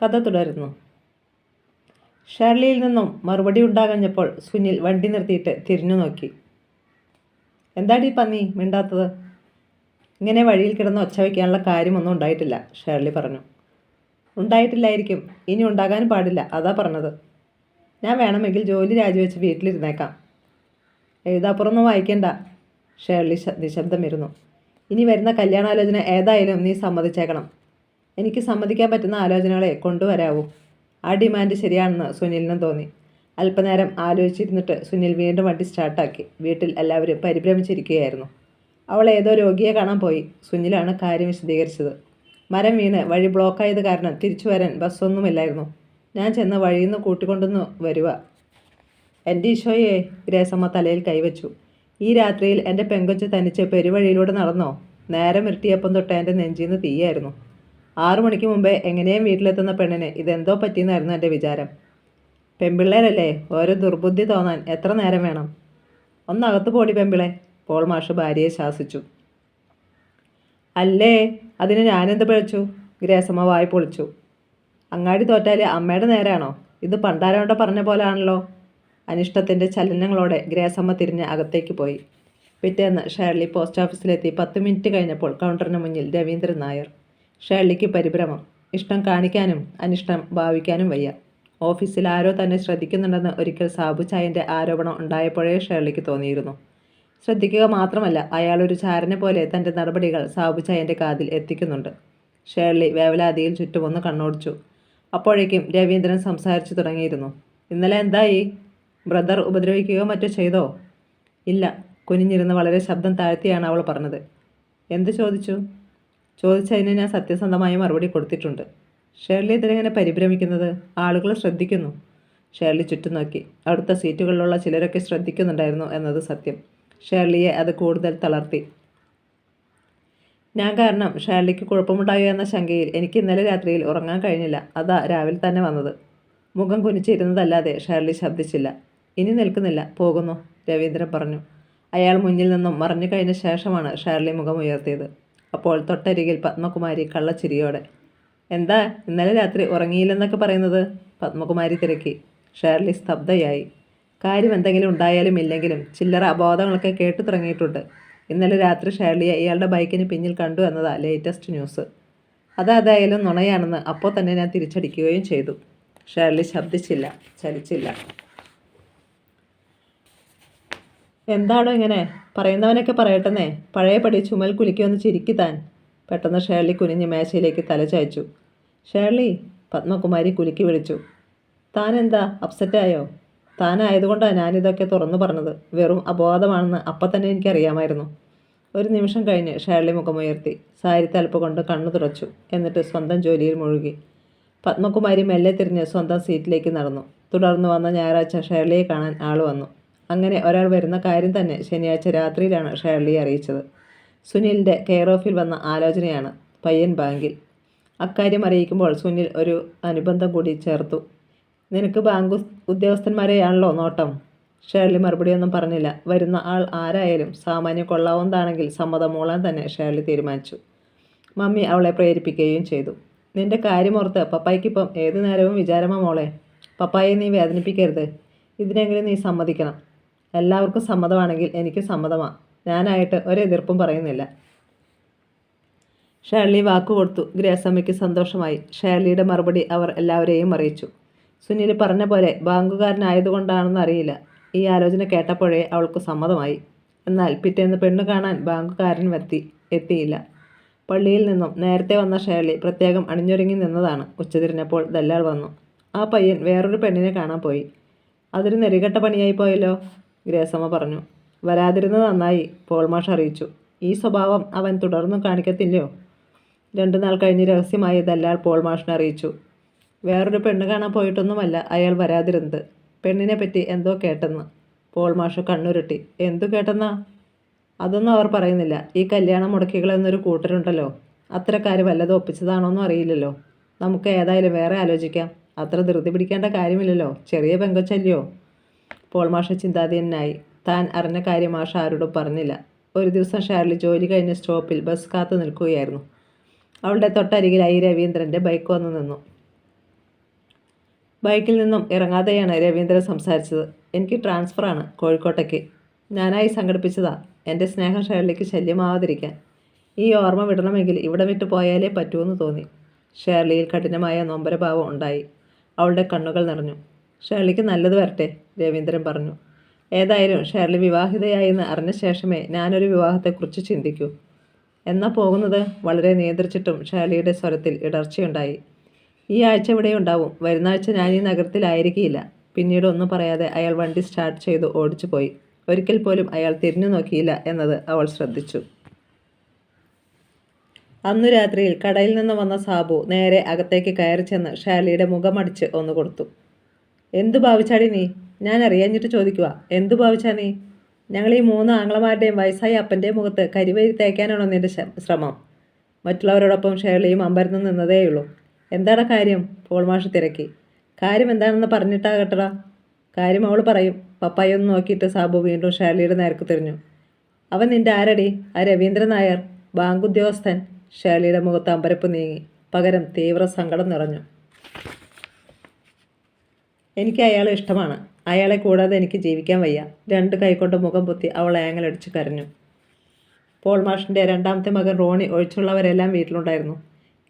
കഥ തുടരുന്നു. ഷേർലിയിൽ നിന്നും മറുപടി ഉണ്ടാകഞ്ഞപ്പോൾ സുനിൽ വണ്ടി നിർത്തിയിട്ട് തിരിഞ്ഞു നോക്കി. എന്താടി പന്നി മിണ്ടാത്തത്? ഇങ്ങനെ വഴിയിൽ കിടന്ന് ഒച്ച വയ്ക്കാനുള്ള കാര്യമൊന്നും ഉണ്ടായിട്ടില്ല, ഷേർലി പറഞ്ഞു. ഉണ്ടായിട്ടില്ലായിരിക്കും, ഇനി ഉണ്ടാകാനും പാടില്ല, അതാ പറഞ്ഞത്. ഞാൻ വേണമെങ്കിൽ ജോലി രാജിവെച്ച് വീട്ടിലിരുന്നേക്കാം. എഴുതാപ്പുറമൊന്നും വായിക്കണ്ട, ഷേർലി നിശബ്ദമിരുന്നു. ഇനി വരുന്ന കല്യാണാലോചന ഏതായാലും നീ സമ്മതിച്ചേക്കണം. എനിക്ക് സമ്മതിക്കാൻ പറ്റുന്ന ആലോചനകളെ കൊണ്ടുവരാവൂ. ആ ഡിമാൻഡ് ശരിയാണെന്ന് സുനിലിനും തോന്നി. അല്പനേരം ആലോചിച്ചിരുന്നിട്ട് സുനിൽ വീണ്ടും വണ്ടി സ്റ്റാർട്ടാക്കി. വീട്ടിൽ എല്ലാവരും പരിഭ്രമിച്ചിരിക്കുകയായിരുന്നു. അവൾ ഏതോ രോഗിയെ കാണാൻ പോയി. സുനിലാണ് കാര്യം വിശദീകരിച്ചത്. മരം വീണ് വഴി ബ്ലോക്കായത് കാരണം തിരിച്ചു വരാൻ ബസ്സൊന്നുമില്ലായിരുന്നു. ഞാൻ ചെന്ന് വഴിയിൽ നിന്ന് കൂട്ടിക്കൊണ്ടുവന്ന് വരുക. എൻ്റെ ഈശോയെ, ഗ്രേസമ്മ തലയിൽ കൈവച്ചു. ഈ രാത്രിയിൽ എൻ്റെ പെങ്കൊച്ച് തനിച്ച് പെരുവഴിയിലൂടെ നടന്നോ? നേരം ഇരുട്ടിയപ്പം തൊട്ട് എൻ്റെ നെഞ്ചിന്ന് തീയായിരുന്നു. 6 മണിക്ക് മുമ്പേ എങ്ങനെയും വീട്ടിലെത്തുന്ന പെണ്ണിന് ഇതെന്തോ പറ്റിയെന്നായിരുന്നു എൻ്റെ വിചാരം. പെൺപിള്ളേരല്ലേ, ഓരോ ദുർബുദ്ധി തോന്നാൻ എത്ര നേരം വേണം? ഒന്നകത്ത് പോടി പെമ്പിളെ, പോൾ മാഷ് ഭാര്യയെ ശാസിച്ചു. അല്ലേ, അതിന് ഞാനെന്ത് പിഴച്ചു? ഗ്രേസമ്മ വായി പൊളിച്ചു. അങ്ങാടി തോറ്റാൽ അമ്മയുടെ നേരാണോ? ഇത് പണ്ടാരോണ്ട പറഞ്ഞ പോലാണല്ലോ. അനിഷ്ടത്തിൻ്റെ ചലനങ്ങളോടെ ഗ്രേസമ്മ തിരിഞ്ഞ് അകത്തേക്ക് പോയി. പിറ്റേന്ന് ഷേർലി പോസ്റ്റ് ഓഫീസിലെത്തി 10 മിനിറ്റ് കഴിഞ്ഞപ്പോൾ കൗണ്ടറിന് മുന്നിൽ രവീന്ദ്രൻ നായർ. ഷേർലിക്ക് പരിഭ്രമം. ഇഷ്ടം കാണിക്കാനും അനിഷ്ടം ഭാവിക്കാനും വയ്യ. ഓഫീസിൽ ആരോ തന്നെ ശ്രദ്ധിക്കുന്നുണ്ടെന്ന് ഒരിക്കൽ സാബുചായൻ്റെ ആരോപണം ഉണ്ടായപ്പോഴേ ഷേർലിക്ക് തോന്നിയിരുന്നു. ശ്രദ്ധിക്കുക മാത്രമല്ല, അയാളൊരു ചാരനെ പോലെ തൻ്റെ നടപടികൾ സാബുചായൻ്റെ കാതിൽ എത്തിക്കുന്നുണ്ട്. ഷേർലി വേവലാതിയിൽ ചുറ്റുമൊന്ന് കണ്ണോടിച്ചു. അപ്പോഴേക്കും രവീന്ദ്രൻ സംസാരിച്ചു തുടങ്ങിയിരുന്നു. ഇന്നലെ എന്തായി? ബ്രദർ ഉപദ്രവിക്കുകയോ മറ്റോ ചെയ്തോ? ഇല്ല, കുനിഞ്ഞിരുന്ന് വളരെ ശബ്ദം താഴ്ത്തിയാണ് അവൾ പറഞ്ഞത്. എന്ത് ചോദിച്ചു? ചോദിച്ചതിന് ഞാൻ സത്യസന്ധമായി മറുപടി കൊടുത്തിട്ടുണ്ട്. ഷേർലി ഇതിനെങ്ങനെ പരിഭ്രമിക്കുന്നത്? ആളുകൾ ശ്രദ്ധിക്കുന്നു. ഷേർലി ചുറ്റും നോക്കി. അടുത്ത സീറ്റുകളിലുള്ള ചിലരൊക്കെ ശ്രദ്ധിക്കുന്നുണ്ടായിരുന്നു എന്നത് സത്യം. ഷേർലിയെ അത് കൂടുതൽ തളർത്തി. ഞാൻ കാരണം ഷേർലിക്ക് കുഴപ്പമുണ്ടായോ എന്ന ശങ്കയിൽ എനിക്ക് ഇന്നലെ രാത്രിയിൽ ഉറങ്ങാൻ കഴിഞ്ഞില്ല. അതാ രാവിലെ തന്നെ വന്നത്. മുഖം കുനിച്ചിരുന്നതല്ലാതെ ഷേർലി ശബ്ദിച്ചില്ല. ഇനി നിൽക്കുന്നില്ല, പോകുന്നു, രവീന്ദ്രൻ പറഞ്ഞു. അയാൾ മുന്നിൽ നിന്നും മറഞ്ഞു കഴിഞ്ഞ ശേഷമാണ് ഷേർലി മുഖം ഉയർത്തിയത്. അപ്പോൾ തൊട്ടരികിൽ പത്മകുമാരി കള്ളച്ചിരിയോടെ. എന്താ ഇന്നലെ രാത്രി ഉറങ്ങിയില്ലെന്നൊക്കെ പറയുന്നത്? പത്മകുമാരി തിരക്കി. ഷേർലി സ്തബ്ധയായി. കാര്യം എന്തെങ്കിലും ഉണ്ടായാലും ഇല്ലെങ്കിലും ചില്ലറ അബോധങ്ങളൊക്കെ കേട്ടു തുടങ്ങിയിട്ടുണ്ട്. ഇന്നലെ രാത്രി ഷേർലിയെ ഇയാളുടെ ബൈക്കിന് പിന്നിൽ കണ്ടു എന്നതാ ലേറ്റസ്റ്റ് ന്യൂസ്. അതായാലും നുണയാണെന്ന് അപ്പോൾ തന്നെ ഞാൻ തിരിച്ചടിക്കുകയും ചെയ്തു. ഷേർലി ശബ്ദിച്ചില്ല, ചലിച്ചില്ല. എന്താണോ ഇങ്ങനെ? പറയുന്നവനൊക്കെ പറയട്ടെന്നേ. പഴയപടി ചുമൽ കുലുക്കിയൊന്ന് ചിരിക്കുതാൻ. പെട്ടെന്ന് ഷേർലി കുനിഞ്ഞ് മേശയിലേക്ക് തല ചായച്ചു. ഷേർലി, പത്മകുമാരി കുലുക്കി വിളിച്ചു. താൻ എന്താ അപ്സെറ്റായോ? താനായതുകൊണ്ടാണ് ഞാനിതൊക്കെ തുറന്നു പറഞ്ഞത്. വെറും അബോധമാണെന്ന് അപ്പം തന്നെ എനിക്കറിയാമായിരുന്നു. ഒരു നിമിഷം കഴിഞ്ഞ് ഷേർലി മുഖമുയർത്തി. സാരി തലപ്പ് കൊണ്ട് കണ്ണു തുറച്ചു. എന്നിട്ട് സ്വന്തം ജോലിയിൽ മുഴുകി. പത്മകുമാരി മെല്ലെ തിരിഞ്ഞ് സ്വന്തം സീറ്റിലേക്ക് നടന്നു. തുടർന്ന് വന്ന ഞായറാഴ്ച ഷേർലിയെ കാണാൻ ആൾ വന്നു. അങ്ങനെ ഒരാൾ വരുന്ന കാര്യം തന്നെ ശനിയാഴ്ച രാത്രിയിലാണ് ഷേർലിയെ അറിയിച്ചത്. സുനിലിൻ്റെ കെയർ ഓഫിൽ വന്ന ആലോചനയാണ്. പയ്യൻ ബാങ്കിൽ. അക്കാര്യം അറിയിക്കുമ്പോൾ സുനിൽ ഒരു അനുബന്ധം കൂടി ചേർത്തു. നിനക്ക് ബാങ്ക് ഉദ്യോഗസ്ഥന്മാരെയാണല്ലോ നോട്ടം. ഷേർലി മറുപടിയൊന്നും പറഞ്ഞില്ല. വരുന്ന ആൾ ആരായാലും സാമാന്യം കൊള്ളാവുന്നതാണെങ്കിൽ സമ്മതം മൂളാൻ തന്നെ ഷേർലി തീരുമാനിച്ചു. മമ്മി അവളെ പ്രേരിപ്പിക്കുകയും ചെയ്തു. നിന്റെ കാര്യമോർത്ത് പപ്പായ്ക്കിപ്പം ഏതു നേരവും വിചാരമാ മോളെ. പപ്പായെ നീ വേദനിപ്പിക്കരുത്. ഇതിനെങ്കിലും നീ സമ്മതിക്കണം. എല്ലാവർക്കും സമ്മതമാണെങ്കിൽ എനിക്ക് സമ്മതമാണ്. ഞാനായിട്ട് ഒരെതിർപ്പും പറയുന്നില്ല. ഷേർലി വാക്കുകൊടുത്തു. ഗ്രേസമ്മയ്ക്ക് സന്തോഷമായി. ഷേർലിയുടെ മറുപടി അവർ എല്ലാവരെയും അറിയിച്ചു. സുനിൽ പറഞ്ഞ പോലെ ബാങ്കുകാരനായതുകൊണ്ടാണെന്ന് അറിയില്ല, ഈ ആലോചന കേട്ടപ്പോഴേ അവൾക്ക് സമ്മതമായി. എന്നാൽ പിറ്റേന്ന് പെണ്ണു കാണാൻ ബാങ്കുകാരൻ എത്തിയില്ല. പള്ളിയിൽ നിന്നും നേരത്തെ വന്ന ഷേർലി പ്രത്യേകം അണിഞ്ഞൊരുങ്ങി നിന്നതാണ്. ഉച്ചതിരിഞ്ഞപ്പോൾ ദല്ലാൾ വന്നു. ആ പയ്യൻ വേറൊരു പെണ്ണിനെ കാണാൻ പോയി. അതൊരു നെറികെട്ട പണിയായി പോയല്ലോ, ഗ്രേസമ്മ പറഞ്ഞു. വരാതിരുന്നത് നന്നായി, പോൾ മാഷ് അറിയിച്ചു. ഈ സ്വഭാവം അവൻ തുടർന്നും കാണിക്കത്തില്ലയോ? 2 നാൾ കഴിഞ്ഞ് രഹസ്യമായി ദല്ലാൾ പോൾ മാഷിനെ അറിയിച്ചു. വേറൊരു പെണ്ണ് കാണാൻ പോയിട്ടൊന്നുമല്ല അയാൾ വരാതിരുന്നത്. പെണ്ണിനെ പറ്റി എന്തോ കേട്ടെന്ന്. പോൾ മാഷ് കണ്ണുരുട്ടി. എന്തു കേട്ടെന്നാ? അതൊന്നും അവർ പറയുന്നില്ല. ഈ കല്യാണം മുടക്കികളെന്നൊരു കൂട്ടരുണ്ടല്ലോ, അത്തരക്കാർ വല്ലതും ഒപ്പിച്ചതാണോന്നും അറിയില്ലല്ലോ. നമുക്ക് ഏതായാലും വേറെ ആലോചിക്കാം. അത്ര ധൃതി പിടിക്കേണ്ട കാര്യമില്ലല്ലോ, ചെറിയ പെങ്കൊച്ചല്ലയോ. പോൾ മാഷ് ചിന്താധീനനായി. താൻ അറിഞ്ഞ കാര്യം മാഷ് ആരോടും പറഞ്ഞില്ല. ഒരു ദിവസം ഷേർലി ജോലി കഴിഞ്ഞ് സ്റ്റോപ്പിൽ ബസ് കാത്തു നിൽക്കുകയായിരുന്നു. അവളുടെ തൊട്ടരികിലായി രവീന്ദ്രൻ്റെ ബൈക്ക് വന്നു നിന്നു. ബൈക്കിൽ നിന്നും ഇറങ്ങാതെയാണ് രവീന്ദ്രൻ സംസാരിച്ചത്. എനിക്ക് ട്രാൻസ്ഫറാണ് കോഴിക്കോട്ടേക്ക്. ഞാനായി സംഘടിപ്പിച്ചതാ. എൻ്റെ സ്നേഹം ഷേർലിക്ക് ശല്യമാവാതിരിക്കാൻ. ഈ ഓർമ്മ വിടണമെങ്കിൽ ഇവിടെ വിട്ട് പോയാലേ പറ്റൂന്ന് തോന്നി. ഷേർലിയിൽ കഠിനമായ നൊമ്പരഭാവം ഉണ്ടായി. അവളുടെ കണ്ണുകൾ നിറഞ്ഞു. ഷേർലിക്ക് നല്ലത് വരട്ടെ, രവീന്ദ്രൻ പറഞ്ഞു. ഏതായാലും ഷേർലി വിവാഹിതയായെന്ന് അറിഞ്ഞ ശേഷമേ ഞാനൊരു വിവാഹത്തെക്കുറിച്ച് ചിന്തിക്കൂ. എന്നാ പോകുന്നത്? വളരെ നിയന്ത്രിച്ചിട്ടും ഷേർലിയുടെ സ്വരത്തിൽ ഇടർച്ചയുണ്ടായി. ഈ ആഴ്ച ഇവിടെ ഉണ്ടാവും. വരുന്ന ആഴ്ച ഞാൻ ഈ നഗരത്തിലായിരിക്കില്ല. പിന്നീട് ഒന്നും പറയാതെ അയാൾ വണ്ടി സ്റ്റാർട്ട് ചെയ്തു ഓടിച്ചു പോയി. ഒരിക്കൽ പോലും അയാൾ തിരിഞ്ഞു നോക്കിയില്ല എന്നത് അവൾ ശ്രദ്ധിച്ചു. അന്നു രാത്രിയിൽ കടയിൽ നിന്ന് വന്ന സാബു നേരെ അകത്തേക്ക് കയറി ചെന്ന് ഷേർലിയുടെ മുഖമടിച്ച് ഒന്ന് കൊടുത്തു. എന്തു ഭാവിച്ചാടി നീ? ഞാൻ അറിയാഞ്ഞിട്ട് ചോദിക്കുക. എന്തു ഭാവിച്ചാ നീ? ഞങ്ങൾ ഈ 3 ആങ്ങളമാരുടെയും വയസ്സായ അപ്പൻ്റെ മുഖത്ത് കരിവരി തേക്കാനാണോ നിന്റെ ശ്രമം? മറ്റുള്ളവരോടൊപ്പം ഷേർലിയും അമ്പരന്ന് നിന്നതേയുള്ളൂ. എന്താണ് കാര്യം? പോൾ മാഷ് തിരക്കി. കാര്യം എന്താണെന്ന് പറഞ്ഞിട്ടാകട്ടടാ. കാര്യം അവൾ പറയും. പപ്പായൊന്ന് നോക്കിയിട്ട് സാബു വീണ്ടും ഷേർലിയുടെ നേർക്ക് തിരിഞ്ഞു. അവൻ നിന്റെ ആരടി? ആ രവീന്ദ്രൻ നായർ, ബാങ്ക് ഉദ്യോഗസ്ഥൻ. ഷേർലിയുടെ മുഖത്ത് അമ്പരപ്പ് നീങ്ങി. പകരം തീവ്ര സങ്കടം നിറഞ്ഞു. എനിക്ക് അയാളെ ഇഷ്ടമാണ്. അയാളെ കൂടാതെ എനിക്ക് ജീവിക്കാൻ വയ്യ. 2 കൈകൊണ്ട് മുഖം പൊത്തി അവൾ ആങ്ങലടിച്ച് കരഞ്ഞു. പോൾ മാഷിൻ്റെ രണ്ടാമത്തെ മകൻ റോണി ഒഴിച്ചുള്ളവരെല്ലാം വീട്ടിലുണ്ടായിരുന്നു.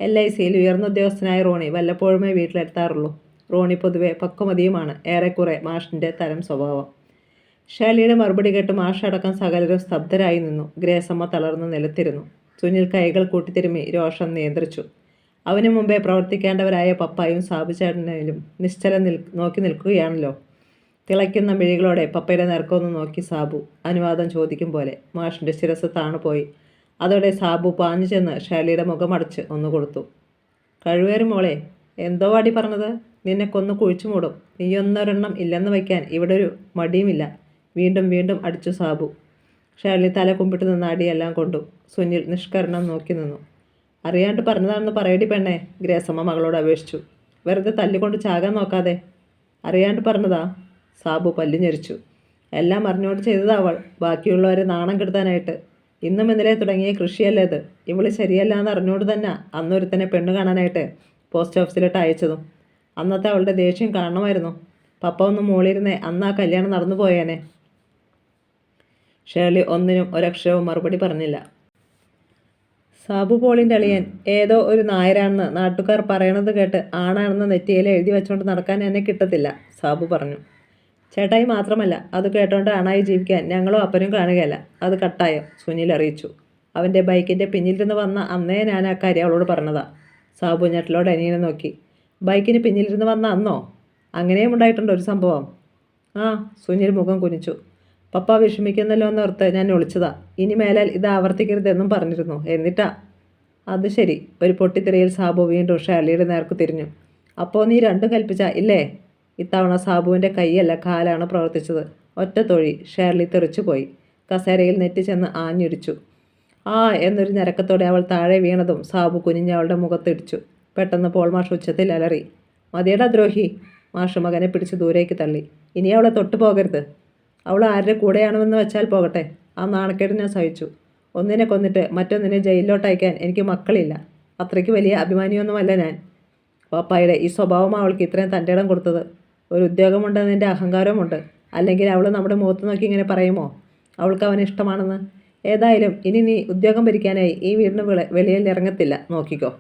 LICയിൽ ഉയർന്ന ഉദ്യോഗസ്ഥനായ റോണി വല്ലപ്പോഴുമേ വീട്ടിലെത്താറുള്ളൂ. റോണി പൊതുവെ പക്വമതിയുമാണ്. ഏറെക്കുറെ മാഷിൻ്റെ തരം സ്വഭാവം. ഷേർലിയുടെ മറുപടി കേട്ട് മാഷടക്കം സകലരും സ്തബ്ധരായി നിന്നു. ഗ്രേസമ്മ തളർന്ന് നിലത്തിരുന്നു. സുനിൽ കൈകൾ കൂട്ടിത്തിരുമ്മി രോഷം നിയന്ത്രിച്ചു. അവന് മുമ്പേ പ്രവർത്തിക്കേണ്ടവരായ പപ്പായും സാബുചേട്ടനിലും നിശ്ചലം നോക്കി നിൽക്കുകയാണല്ലോ. തിളയ്ക്കുന്ന മിഴികളോടെ പപ്പയുടെ നേർക്കൊന്ന് നോക്കി സാബു, അനുവാദം ചോദിക്കും പോലെ. മാഷിൻ്റെ ശിരസ് താണുപോയി. അതോടെ സാബു പാഞ്ഞു ചെന്ന് ഷേർലിയുടെ മുഖമടച്ച് ഒന്ന് കൊടുത്തു. കഴിവേറി മോളെ, എന്തോ വാടി പറഞ്ഞത്? നിന്നെ കൊന്നു കുഴിച്ചു മൂടും. നീയൊന്നൊരെണ്ണം ഇല്ലെന്ന് വയ്ക്കാൻ ഇവിടെ ഒരു മടിയുമില്ല. വീണ്ടും വീണ്ടും അടിച്ചു സാബു. ഷേർലി തല കുമ്പിട്ട് നിന്ന് അടിയെല്ലാം കൊണ്ടു. സുനിൽ നിഷ്കരണം നോക്കി നിന്നു. അറിയാണ്ട് പറഞ്ഞതാണെന്ന് പറയടി പെണ്ണേ, ഗ്രേസമ്മ മകളോട് അപേക്ഷിച്ചു. വെറുതെ തല്ലിക്കൊണ്ട് ചാകാൻ നോക്കാതെ. അറിയാണ്ട് പറഞ്ഞതാ. സാബു പല്ലു ഞെരിച്ചു. എല്ലാം അറിഞ്ഞുകൊണ്ട് ചെയ്തതാ അവൾ, ബാക്കിയുള്ളവരെ നാണം കെടുത്താനായിട്ട്. ഇന്നും ഇന്നലെ തുടങ്ങിയ കൃഷിയല്ലേ ഇത്. ഇവള് ശരിയല്ല എന്ന് അറിഞ്ഞുകൊണ്ട് തന്നെ അന്നൊരുത്തനെ പെണ്ണ് കാണാനായിട്ട് പോസ്റ്റ് ഓഫീസിലിട്ട് അയച്ചതും. അന്നത്തെ അവളുടെ ദേഷ്യം കാണണമായിരുന്നു. പപ്പ ഒന്ന് മോളിരുന്നേ അന്ന് ആ കല്യാണം നടന്നു പോയേനെ. ഷേർലി ഒന്നിനും ഒരക്ഷരവും മറുപടി പറഞ്ഞില്ല. സാബു പോളിൻ്റെ അളിയൻ ഏതോ ഒരു നായരാണെന്ന് നാട്ടുകാർ പറയണത് കേട്ട് ആണാണെന്ന് നെറ്റിയിൽ എഴുതി വെച്ചുകൊണ്ട് നടക്കാൻ എന്നെ കിട്ടത്തില്ല, സാബു പറഞ്ഞു. ചേട്ടായി മാത്രമല്ല, അത് കേട്ടോണ്ട് ആണായി ജീവിക്കാൻ ഞങ്ങളും അപ്പനും കാണുകയല്ല. അത് കട്ടായോ, സുനിൽ അറിയിച്ചു. അവൻ്റെ ബൈക്കിൻ്റെ പിന്നിലിരുന്ന് വന്ന അന്നേ ഞാൻ ആ കാര്യം അവളോട് പറഞ്ഞതാ. സാബു ഞെട്ടലോടെ അനിയനെ നോക്കി. ബൈക്കിന് പിന്നിലിരുന്ന് വന്ന അന്നോ? അങ്ങനെയും ഉണ്ടായിട്ടുണ്ടോ ഒരു സംഭവം? ആ, സുനിൽ മുഖം കുനിച്ചു. പപ്പ വിഷമിക്കുന്നല്ലോ എന്നോർത്ത് ഞാൻ ഒളിച്ചതാ. ഇനി മേലാൽ ഇത് ആവർത്തിക്കരുതെന്നും പറഞ്ഞിരുന്നു. എന്നിട്ടാ? അത് ശരി. ഒരു പൊട്ടിത്തെറിയിൽ സാബു വീണ്ടും ഷേർലിയുടെ നേർക്ക് തിരിഞ്ഞു. അപ്പോൾ നീ രണ്ടും കൽപ്പിച്ച ഇല്ലേ? ഇത്തവണ സാബുവിൻ്റെ കൈയല്ല കാലാണ് പ്രവർത്തിച്ചത്. ഒറ്റ തൊഴി. ഷേർലി തെറിച്ചുപോയി. കസേരയിൽ നെറ്റി ചെന്ന് ആഞ്ഞിടിച്ചു. ആ എന്നൊരു ഞരക്കത്തോടെ അവൾ താഴെ വീണതും സാബു കുനിഞ്ഞ് അവളുടെ മുഖത്തിടിച്ചു. പെട്ടെന്ന് പോൾ മാഷ് ഉച്ചത്തിൽ അലറി. മതിയടാ ദ്രോഹി. മാഷ് മകനെ പിടിച്ച് ദൂരേക്ക് തള്ളി. ഇനി അവളെ തൊട്ടു പോകരുത്. അവൾ ആരുടെ കൂടെയാണെന്ന് വെച്ചാൽ പോകട്ടെ. ആ നാണക്കേട് ഞാൻ സഹിച്ചു. ഒന്നിനെ കൊന്നിട്ട് മറ്റൊന്നിനെ ജയിലിലോട്ട് അയക്കാൻ എനിക്ക് മക്കളില്ല. അത്രയ്ക്ക് വലിയ അഭിമാനിയൊന്നുമല്ല ഞാൻ. പപ്പായുടെ ഈ സ്വഭാവം അവൾക്ക് ഇത്രയും തൻ്റെ ഇടം കൊടുത്തത്. ഒരു ഉദ്യോഗമുണ്ടെന്നതിൻ്റെ അഹങ്കാരമുണ്ട്. അല്ലെങ്കിൽ അവൾ നമ്മുടെ മുഖത്ത് നോക്കി ഇങ്ങനെ പറയുമോ അവൾക്ക് അവന് ഇഷ്ടമാണെന്ന്? ഏതായാലും ഇനി നീ ഉദ്യോഗം ഭരിക്കാനായി ഈ വീടിന് വെളിയിൽ ഇറങ്ങത്തില്ല, നോക്കിക്കോ.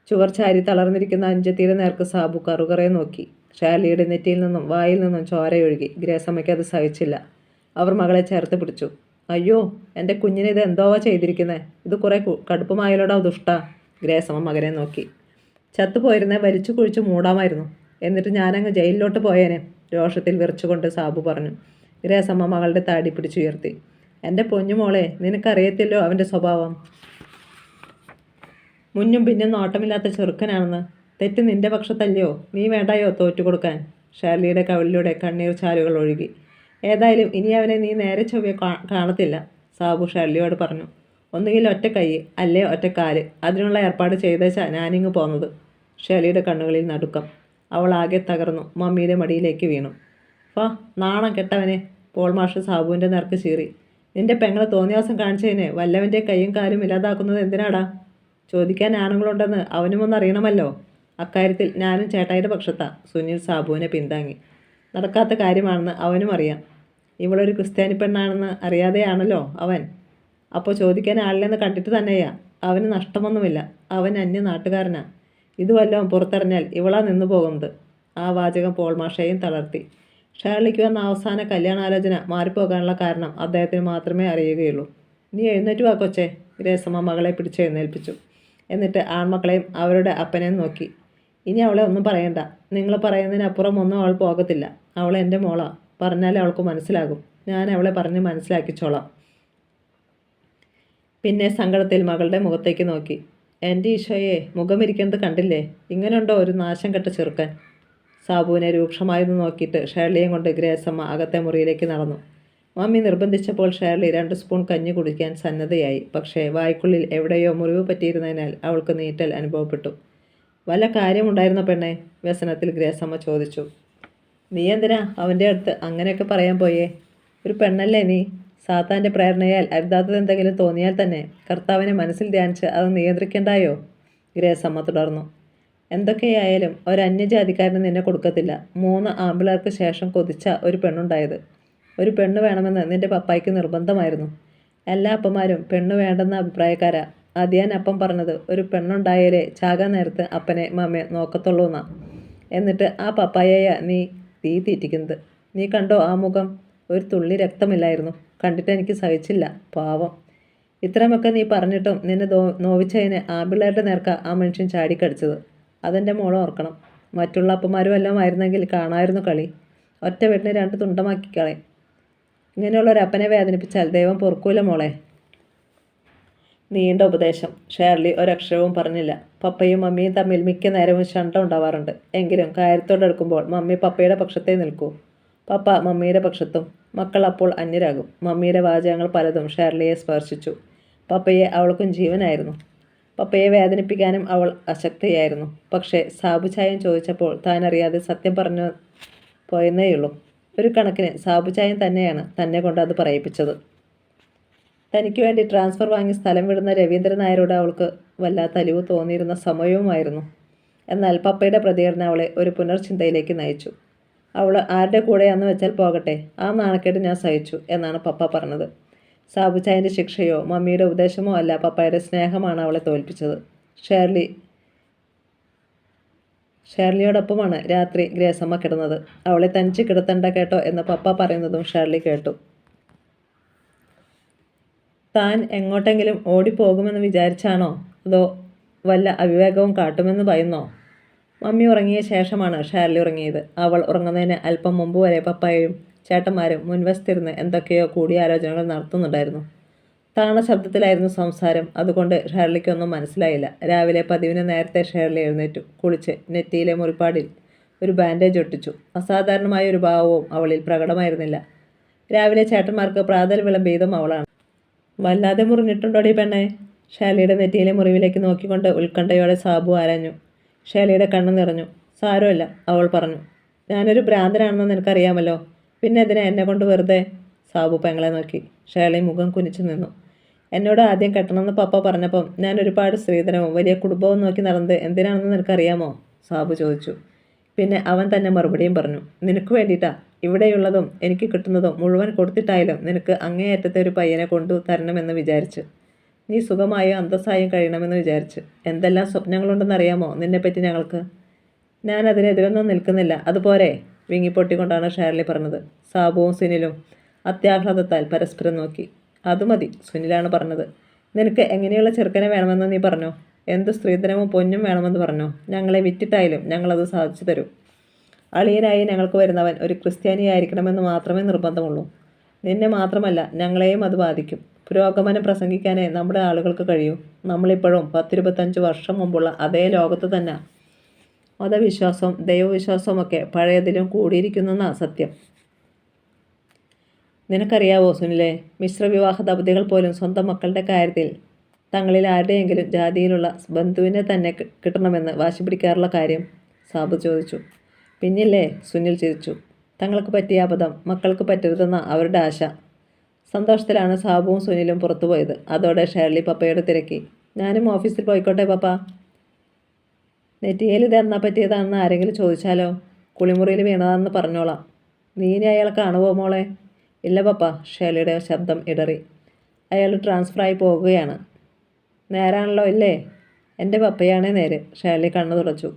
ചുവർ ചാരി തളർന്നിരിക്കുന്ന അഞ്ചത്തിയുടെ നേർക്ക് സാബു കറുകറെ നോക്കി. ഷേർലിയുടെ നെറ്റിയിൽ നിന്നും വായിൽ നിന്നും ചോരയൊഴുകി. ഗ്രേസമ്മയ്ക്ക് അത് സഹിച്ചില്ല. അവർ മകളെ ചേർത്ത് പിടിച്ചു. അയ്യോ, എൻ്റെ കുഞ്ഞിനെ ഇത് എന്തോവാ ചെയ്തിരിക്കുന്നത്? ഇത് കുറേ കടുപ്പമായാലോടാ ദുഷ്ട. ഗ്രേസമ്മ മകനെ നോക്കി. ചത്തുപോയിരുന്നേ വലിച്ചു കുഴിച്ചു മൂടാമായിരുന്നു. എന്നിട്ട് ഞാനങ്ങ് ജയിലിലോട്ട് പോയേനെ, രോഷത്തിൽ വിറച്ചുകൊണ്ട് സാബു പറഞ്ഞു. ഗ്രേസമ്മ മകളുടെ താടി പിടിച്ചുയർത്തി. എൻ്റെ പൊന്നുമോളെ, നിനക്കറിയത്തില്ലോ അവൻ്റെ സ്വഭാവം. മുന്നും പിന്നും നോട്ടമില്ലാത്ത ചെറുക്കനാണെന്ന്. തെറ്റ് നിന്റെ പക്ഷത്തല്ലയോ? നീ വേണ്ടായോ തോറ്റുകൊടുക്കാൻ? ഷേർലിയുടെ കവിളിലൂടെ കണ്ണീർ ചാലുകൾ ഒഴുകി. ഏതായാലും ഇനി അവനെ നീ നേരെ ചൊവ്വെ കാണത്തില്ല, സാബു ഷേർലിയോട് പറഞ്ഞു. ഒന്നുകിൽ ഒറ്റ കൈ അല്ലേ ഒറ്റ കാല്. അതിനുള്ള ഏർപ്പാട് ചെയ്തേച്ചാ ഞാനിങ്ങ് പോന്നത്. ഷേർലിയുടെ കണ്ണുകളിൽ നടുക്കം. അവൾ ആകെ തകർന്നു മമ്മിയുടെ മടിയിലേക്ക് വീണു. ഫാ, നാണം കെട്ടവനെ. പോൾ മാഷ് സാബുവിൻ്റെ നേർക്ക് ചീറി. നിന്റെ പെങ്ങളെ തോന്നിയാസം കാണിച്ചതിന് വല്ലവൻ്റെ കൈയും കാലും ഇല്ലാതാക്കുന്നത് എന്തിനാടാ? ചോദിക്കാൻ ആണുങ്ങളുണ്ടെന്ന് അവനുമൊന്ന് അറിയണമല്ലോ. അക്കാര്യത്തിൽ ഞാനും ചേട്ടായിയുടെ പക്ഷത്താ. സുനിൽ സാബുവിനെ പിന്താങ്ങി. നടക്കാത്ത കാര്യമാണെന്ന് അവനും അറിയാം. ഇവളൊരു ക്രിസ്ത്യാനി പെണ്ണാണെന്ന് അറിയാതെയാണല്ലോ അവൻ. അപ്പോൾ ചോദിക്കാൻ ആളില്ലെന്ന് കണ്ടിട്ട് തന്നെയാ. അവന് നഷ്ടമൊന്നുമില്ല. അവൻ അന്യ നാട്ടുകാരനാ. ഇത് വല്ലതും പുറത്തറിഞ്ഞാൽ ഇവളാ നിന്നു പോകുന്നത്. ആ വാചകം പോൾ മാഷയെയും തളർത്തി. ഷേർലിക്ക് വന്ന അവസാന കല്യാണാലോചന മാറിപ്പോകാനുള്ള കാരണം അദ്ദേഹത്തിന് മാത്രമേ അറിയുകയുള്ളൂ. നീ എഴുന്നേറ്റ് വാ കൊച്ചേ. ഗ്രേസമ്മ മകളെ പിടിച്ച് എഴുന്നേൽപ്പിച്ചു. എന്നിട്ട് ആൺമക്കളെയും അവരുടെ അപ്പനെയും നോക്കി. ഇനി അവളെ ഒന്നും പറയണ്ട. നിങ്ങൾ പറയുന്നതിനപ്പുറം ഒന്നും അവൾ പോകത്തില്ല. അവൾ എൻ്റെ മോളാ. പറഞ്ഞാൽ അവൾക്ക് മനസ്സിലാകും. ഞാൻ അവളെ പറഞ്ഞ് മനസ്സിലാക്കിച്ചോളാം. പിന്നെ സങ്കടത്തിൽ മകളുടെ മുഖത്തേക്ക് നോക്കി. എൻ്റെ ഈശോയെ, മുഖമിരിക്കുന്നത് കണ്ടില്ലേ? ഇങ്ങനെയുണ്ടോ ഒരു നാശം കെട്ട ചെറുക്കൻ? സാബുവിനെ രൂക്ഷമായൊന്ന് നോക്കിയിട്ട് ഷേർലിയെയും കൊണ്ട് ഗ്രേസമ്മ അകത്തെ മുറിയിലേക്ക് നടന്നു. മമ്മി നിർബന്ധിച്ചപ്പോൾ ഷേർലി 2 സ്പൂൺ കഞ്ഞി കുടിക്കാൻ സന്നദ്ധയായി. പക്ഷേ വായ്ക്കുള്ളിൽ എവിടെയോ മുറിവ് പറ്റിയിരുന്നതിനാൽ അവൾക്ക് നീറ്റൽ അനുഭവപ്പെട്ടു. വല്ല കാര്യമുണ്ടായിരുന്ന പെണ്ണെ? വ്യസനത്തിൽ ഗ്രേസമ്മ ചോദിച്ചു. നീ എന്തിനാ അവൻ്റെ അടുത്ത് അങ്ങനെയൊക്കെ പറയാൻ പോയേ? ഒരു പെണ്ണല്ലേ നീ? സാത്താൻ്റെ പ്രേരണയാൽ അരുതാത്തതെന്തെങ്കിലും തോന്നിയാൽ തന്നെ കർത്താവിനെ മനസ്സിൽ ധ്യാനിച്ച് അത് നിയന്ത്രിക്കണ്ടായോ? ഗ്രേസമ്മ തുടർന്നു. എന്തൊക്കെയായാലും ഒരന്യജാതിക്കാരന് നിന്നെ കൊടുക്കത്തില്ല. 3 ആമ്പിളർക്ക് ശേഷം കൊതിച്ച ഒരു പെണ്ണുണ്ടായത്. ഒരു പെണ്ണ് വേണമെന്ന് നിന്റെ പപ്പായ്ക്ക് നിർബന്ധമായിരുന്നു. എല്ലാ അപ്പന്മാരും പെണ്ണ് വേണ്ടെന്ന അഭിപ്രായക്കാരാ. അതിയാൻ അപ്പം പറഞ്ഞത് ഒരു പെണ്ണുണ്ടായാലേ ചാകാൻ നേരത്ത് അപ്പനെ മമ്മയെ നോക്കത്തുള്ളൂ എന്നാ. എന്നിട്ട് ആ പപ്പായയാ നീ തീ തീറ്റിക്കുന്നത്. നീ കണ്ടോ ആ മുഖം? ഒരു തുള്ളി രക്തമില്ലായിരുന്നു. കണ്ടിട്ട് എനിക്ക് സഹിച്ചില്ല. പാവം. ഇത്രയുമൊക്കെ നീ പറഞ്ഞിട്ടും നിന്നെ നോവിച്ചതിന് ആമ്പിള്ളേരുടെ നേർക്ക ആ മനുഷ്യൻ ചാടിക്കടിച്ചത്. അതെൻ്റെ മോളെ ഓർക്കണം. മറ്റുള്ള അപ്പന്മാരും എല്ലാം ആയിരുന്നെങ്കിൽ കാണാമായിരുന്നു കളി. ഒറ്റ വെട്ടിന് 2 തുണ്ടമാക്കി കളയും. ഇങ്ങനെയുള്ളൊരപ്പനെ വേദനിപ്പിച്ചാൽ ദൈവം പൊറുക്കൂല മോളെ. നീണ്ട ഉപദേശം. ഷേർലി ഒരക്ഷരവും പറഞ്ഞില്ല. പപ്പയും മമ്മിയും തമ്മിൽ മിക്ക നേരവും ശണ്ട ഉണ്ടാവാറുണ്ട്. എങ്കിലും കാര്യത്തോടെടുക്കുമ്പോൾ മമ്മി പപ്പയുടെ പക്ഷത്തേ നിൽക്കൂ, പപ്പ മമ്മിയുടെ പക്ഷത്തും. മക്കൾ അപ്പോൾ അന്യരാകും. മമ്മിയുടെ വാചകങ്ങൾ പലതും ഷേർലിയെ സ്പർശിച്ചു. പപ്പയെ അവൾക്കും ജീവനായിരുന്നു. പപ്പയെ വേദനിപ്പിക്കാനും അവൾ അശക്തയായിരുന്നു. പക്ഷേ സാബു ചായം ചോദിച്ചപ്പോൾ താനറിയാതെ സത്യം പറഞ്ഞു പോയെന്നേയുള്ളൂ. ഒരു കണക്കിന് സാബു ചായം തന്നെയാണ് തന്നെ കൊണ്ട് അത് പറയിപ്പിച്ചത്. തനിക്ക് വേണ്ടി ട്രാൻസ്ഫർ വാങ്ങി സ്ഥലം വിടുന്ന രവീന്ദ്രൻ നായരോട് അവൾക്ക് വല്ലാത്ത അലിവ് തോന്നിയിരുന്ന സമയവുമായിരുന്നു. എന്നാൽ പപ്പയുടെ പ്രതികരണം അവളെ ഒരു പുനർചിന്തയിലേക്ക് നയിച്ചു. അവൾ ആരുടെ കൂടെയാന്ന് വെച്ചാൽ പോകട്ടെ, ആ നാണക്കേട് ഞാൻ സഹിച്ചു എന്നാണ് പപ്പ പറഞ്ഞത്. സാബുചായൻ്റെ ശിക്ഷയോ മമ്മിയുടെ ഉപദേശമോ അല്ല, പപ്പയുടെ സ്നേഹമാണ് അവളെ തോൽപ്പിച്ചത്. ഷേർലിയോടൊപ്പമാണ് രാത്രി ഗ്രേസമ്മ കിടന്നത്. അവളെ തനിച്ച് കിടത്തണ്ട കേട്ടോ എന്ന് പപ്പ പറയുന്നതും ഷേർലി കേട്ടു. താൻ എങ്ങോട്ടെങ്കിലും ഓടിപ്പോകുമെന്ന് വിചാരിച്ചാണോ, അതോ വല്ല അവിവേകവും കാട്ടുമെന്ന് ഭയന്നോ? മമ്മി ഉറങ്ങിയ ശേഷമാണ് ഷേർലി ഉറങ്ങിയത്. അവൾ ഉറങ്ങുന്നതിന് അല്പം മുമ്പ് വരെ പപ്പായും ചേട്ടന്മാരും മുൻവശത്തിരുന്ന് എന്തൊക്കെയോ കൂടിയാലോചനകൾ നടത്തുന്നുണ്ടായിരുന്നു. താണ ശബ്ദത്തിലായിരുന്നു സംസാരം. അതുകൊണ്ട് ഷേർലിക്കൊന്നും മനസ്സിലായില്ല. രാവിലെ പതിവിന് നേരത്തെ ഷേർലി എഴുന്നേറ്റു. കുളിച്ച് നെറ്റിയിലെ മുറിപ്പാടിൽ ഒരു ബാൻഡേജ് ഒട്ടിച്ചു. അസാധാരണമായ ഒരു ഭാവവും അവളിൽ പ്രകടമായിരുന്നില്ല. രാവിലെ ചേട്ടന്മാർക്ക് പ്രാതൽ വിളമ്പിയതും അവളാണ്. വല്ലാതെ മുറിഞ്ഞിട്ടുണ്ടോടി പെണ്ണേ? ഷേർലിയുടെ നെറ്റിയിലെ മുറിവിലേക്ക് നോക്കിക്കൊണ്ട് ഉത്കണ്ഠയോടെ സാബു ആരാഞ്ഞു. ഷേർലിയുടെ കണ്ണ് നിറഞ്ഞു. സാരമില്ല, അവൾ പറഞ്ഞു. ഞാനൊരു ഭ്രാന്തനാണെന്ന് നിനക്കറിയാമല്ലോ. പിന്നെ എന്തിനാ എന്നെ കൊണ്ട് വെറുതെ? സാബു പെങ്ങളെ നോക്കി. ഷേർലി മുഖം കുനിച്ചു നിന്നു. എന്നോട് ആദ്യം കെട്ടണമെന്ന് പപ്പ പറഞ്ഞപ്പം ഞാൻ ഒരുപാട് സ്ത്രീധനവും വലിയ കുടുംബവും നോക്കി നടന്നത് എന്തിനാണെന്ന് നിനക്കറിയാമോ? സാബു ചോദിച്ചു. പിന്നെ അവൻ തന്നെ മറുപടിയും പറഞ്ഞു. നിനക്ക് വേണ്ടിയിട്ടാ. ഇവിടെയുള്ളതും എനിക്ക് കിട്ടുന്നതും മുഴുവൻ കൊടുത്തിട്ടായാലും നിനക്ക് അങ്ങേയറ്റത്തെ ഒരു പയ്യനെ കൊണ്ടു തരണമെന്ന് വിചാരിച്ച്. നീ സുഖമായും അന്തസ്സായും കഴിയണമെന്ന് വിചാരിച്ച്. എന്തെല്ലാം സ്വപ്നങ്ങളുണ്ടെന്നറിയാമോ നിന്നെപ്പറ്റി ഞങ്ങൾക്ക്? ഞാൻ അതിനെതിരൊന്നും നിൽക്കുന്നില്ല. അതുപോലെ വിങ്ങിപ്പൊട്ടിക്കൊണ്ടാണ് ഷേർലി പറഞ്ഞത്. സാബുവും സുനിലും അത്യാഹ്ലാദത്താൽ പരസ്പരം നോക്കി. അത് മതി, സുനിലാണ് പറഞ്ഞത്. നിനക്ക് എങ്ങനെയുള്ള ചെറുക്കനെ വേണമെന്ന് നീ പറഞ്ഞോ? എന്ത് സ്ത്രീധനവും പൊന്നും വേണമെന്ന് പറഞ്ഞോ? ഞങ്ങളെ വിറ്റിട്ടായാലും ഞങ്ങളത് സാധിച്ചു തരും. അളിയനായി ഞങ്ങൾക്ക് വരുന്നവൻ ഒരു ക്രിസ്ത്യാനിയായിരിക്കണമെന്ന് മാത്രമേ നിർബന്ധമുള്ളൂ. നിന്നെ മാത്രമല്ല, ഞങ്ങളെയും അത് ബാധിക്കും. പുരോഗമനം പ്രസംഗിക്കാനേ നമ്മുടെ ആളുകൾക്ക് കഴിയൂ. നമ്മളിപ്പോഴും 10-25 വർഷം മുമ്പുള്ള അതേ ലോകത്ത് തന്നെ. മതവിശ്വാസവും ദൈവവിശ്വാസവും ഒക്കെ പഴയതിലും കൂടിയിരിക്കുന്നെന്നാ സത്യം. നിനക്കറിയാവോ സുനിലെ, മിശ്രവിവാഹ ദമ്പതികൾ പോലും സ്വന്തം മക്കളുടെ കാര്യത്തിൽ തങ്ങളിൽ ആരുടെയെങ്കിലും ജാതിയിലുള്ള ബന്ധുവിനെ തന്നെ കിട്ടണമെന്ന് വാശി പിടിക്കാറുള്ള കാര്യം? സാബു ചോദിച്ചു. പിന്നില്ലേ, സുനിൽ ചിരിച്ചു. തങ്ങൾക്ക് പറ്റിയ അബദ്ധം മക്കൾക്ക് പറ്റരുതെന്ന അവരുടെ ആശ. സന്തോഷത്തിലാണ് സാബുവും സുനിലും പുറത്തുപോയത്. അതോടെ ഷേർലി പപ്പയോട് തിരക്കി. ഞാനും ഓഫീസിൽ പോയിക്കോട്ടെ പപ്പ? നെറ്റിയിൽ ഇത് എന്നാ പറ്റിയതാണെന്ന് ആരെങ്കിലും ചോദിച്ചാലോ? കുളിമുറിയിൽ വീണതാണെന്ന് പറഞ്ഞോളാം. നീ ഇനി അയാൾ കാണുമോ മോളെ? ഇല്ല പപ്പ. ഷേർലിയുടെ ശബ്ദം ഇടറി. അയാൾ ട്രാൻസ്ഫറായി പോകുകയാണ്. നേരാണല്ലോ ഇല്ലേ? എൻ്റെ പപ്പയാണേ നേര്. ഷേർലി കണ്ണു തുടച്ചു.